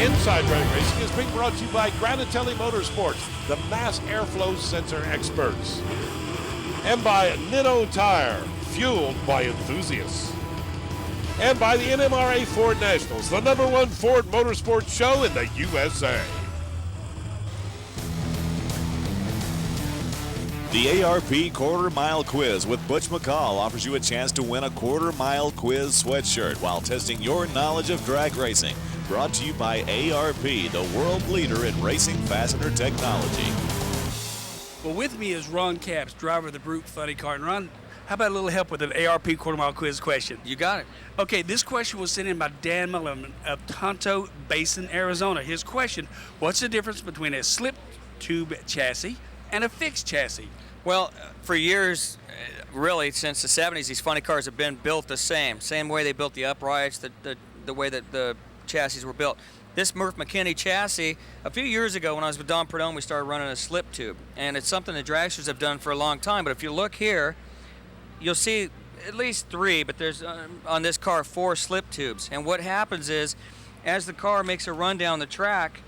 Inside Drag Racing is being brought to you by Bradenton Motorsports, the mass airflow sensor experts. And by Nitto Tire, fueled by enthusiasts. And by the NMRA Ford Nationals, the #1 Ford motorsports show in the USA. The ARP Quarter Mile Quiz with Butch McCall offers you a chance to win a Quarter Mile Quiz sweatshirt while testing your knowledge of drag racing. Brought to you by ARP, the world leader in racing fastener technology. Well, with me is Ron Capps, driver of the Brute Funny Car. And Ron, how about a little help with an ARP Quarter Mile Quiz question? You got it. Okay, this question was sent in by Dan Mullen of Tonto Basin, Arizona. His question, what's the difference between a slip tube chassis and a fixed chassis? Well, for years, really, since the 70s, these funny cars have been built the same way they built the uprights, the way that the chassis were built. This Murph McKinney chassis, a few years ago when I was with Don Perdone, we started running a slip tube, and it's something the dragsters have done for a long time. But if you look here, you'll see at least 3, but there's on this car 4 slip tubes. And what happens is, as the car makes a run down the track,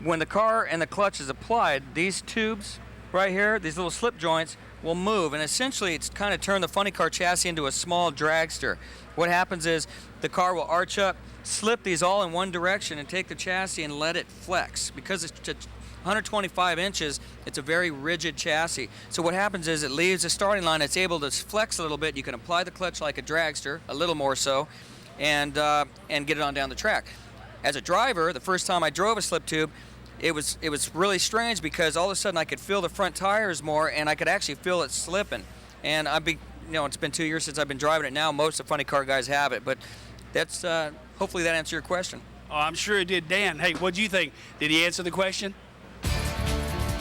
when the car and the clutch is applied, these tubes right here, these little slip joints, will move, and essentially it's kind of turned the funny car chassis into a small dragster. What happens is the car will arch up, slip these all in one direction, and take the chassis and let it flex. Because it's 125 inches, it's a very rigid chassis. So what happens is it leaves the starting line, it's able to flex a little bit. You can apply the clutch like a dragster, a little more so, and get it on down the track. As a driver, the first time I drove a slip tube, it was really strange because all of a sudden I could feel the front tires more, and I could actually feel it slipping. And it's been 2 years since I've been driving it now. Most of the funny car guys have it, but that's hopefully that answered your question. Oh, I'm sure it did. Dan, hey, what'd you think? Did he answer the question?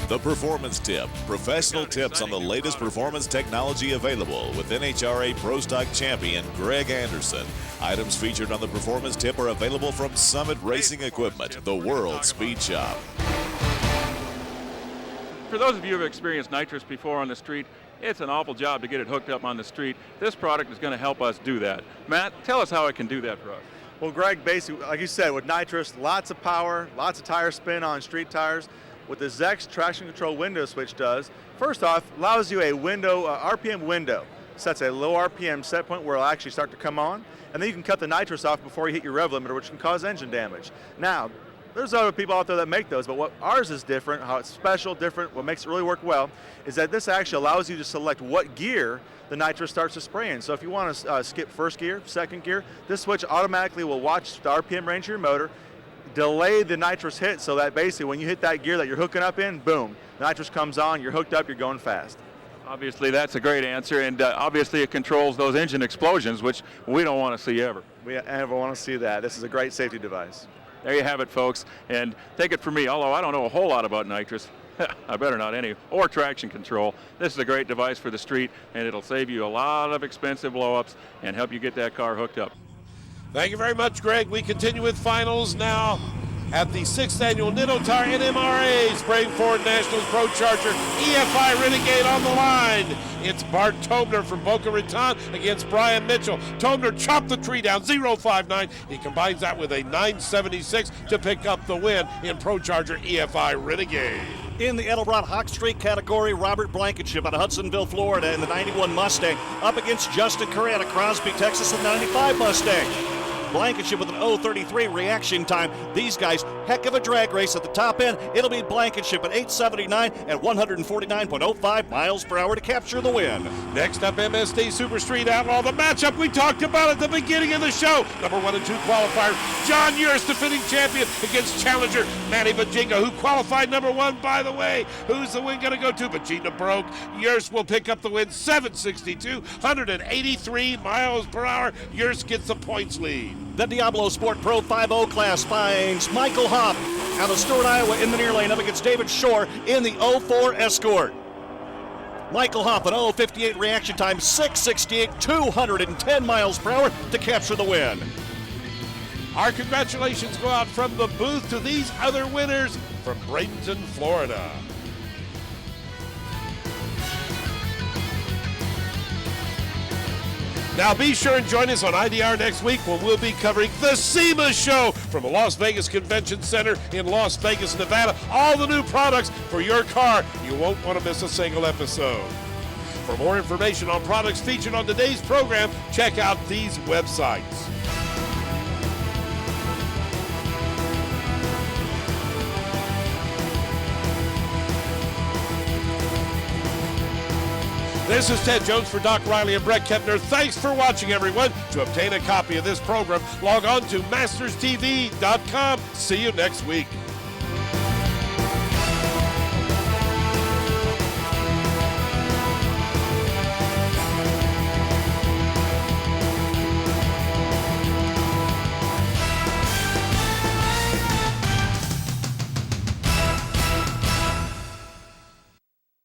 The Performance Tip. Professional tips on the latest performance technology available with NHRA Pro Stock champion Greg Anderson. Items featured on the Performance Tip are available from Summit Racing Equipment, the world speed shop. For those of you who have experienced nitrous before on the street, it's an awful job to get it hooked up on the street. This product is going to help us do that. Matt, tell us how it can do that for us. Well, Greg, basically, like you said, with nitrous, lots of power, lots of tire spin on street tires. What the Zex Traction Control window switch does, first off, allows you a window, RPM window. Sets a low RPM set point where it'll actually start to come on, and then you can cut the nitrous off before you hit your rev limiter, which can cause engine damage. Now, there's other people out there that make those, but what ours is different, how it's special, different, what makes it really work well, is that this actually allows you to select what gear the nitrous starts to spray in. So if you want to skip first gear, second gear, this switch automatically will watch the RPM range of your motor, delay the nitrous hit so that basically when you hit that gear that you're hooking up in, boom, nitrous comes on, you're hooked up, you're going fast. Obviously, that's a great answer, and obviously it controls those engine explosions, which we don't want to see ever. We never want to see that. This is a great safety device. There you have it, folks, and take it from me, although I don't know a whole lot about nitrous, I better not any, or traction control. This is a great device for the street, and it'll save you a lot of expensive blow-ups and help you get that car hooked up. Thank you very much, Greg. We continue with finals now at the 6th Annual Nitto Tire NMRA Spraying Ford Nationals Pro Charger EFI Renegade on the line. It's Bart Tobner from Boca Raton against Brian Mitchell. Tobner chopped the tree down, 0.59. He combines that with a 9.76 to pick up the win in Pro Charger EFI Renegade. In the Edelbrock Hawk Street category, Robert Blankenship out of Hudsonville, Florida in the 91 Mustang up against Justin Curry out of Crosby, Texas in the 95 Mustang. Blankenship with an 0.33 reaction time. These guys, heck of a drag race at the top end. It'll be Blankenship at 8.79 at 149.05 miles per hour to capture the win. Next up, MSD Super Street Outlaw, the matchup we talked about at the beginning of the show. Number 1 and 2 qualifiers, John Urst, defending champion, against challenger Manny Bajinga, who qualified number 1, by the way. Who's the win going to go to? Bajinga broke. Urst will pick up the win, 7.62, 183 miles per hour. Urst gets the points lead. The Diablo Sport Pro 5.0 class finds Michael Hopp out of Stewart, Iowa in the near lane up against David Shore in the 04 Escort. Michael Hopp, an 0.58 reaction time, 6.68, 210 miles per hour to capture the win. Our congratulations go out from the booth to these other winners from Bradenton, Florida. Now be sure and join us on IDR next week when we'll be covering the SEMA show from the Las Vegas Convention Center in Las Vegas, Nevada. All the new products for your car. You won't want to miss a single episode. For more information on products featured on today's program, check out these websites. This is Ted Jones for Doc Riley and Brett Kepner. Thanks for watching, everyone. To obtain a copy of this program, log on to masterstv.com. See you next week.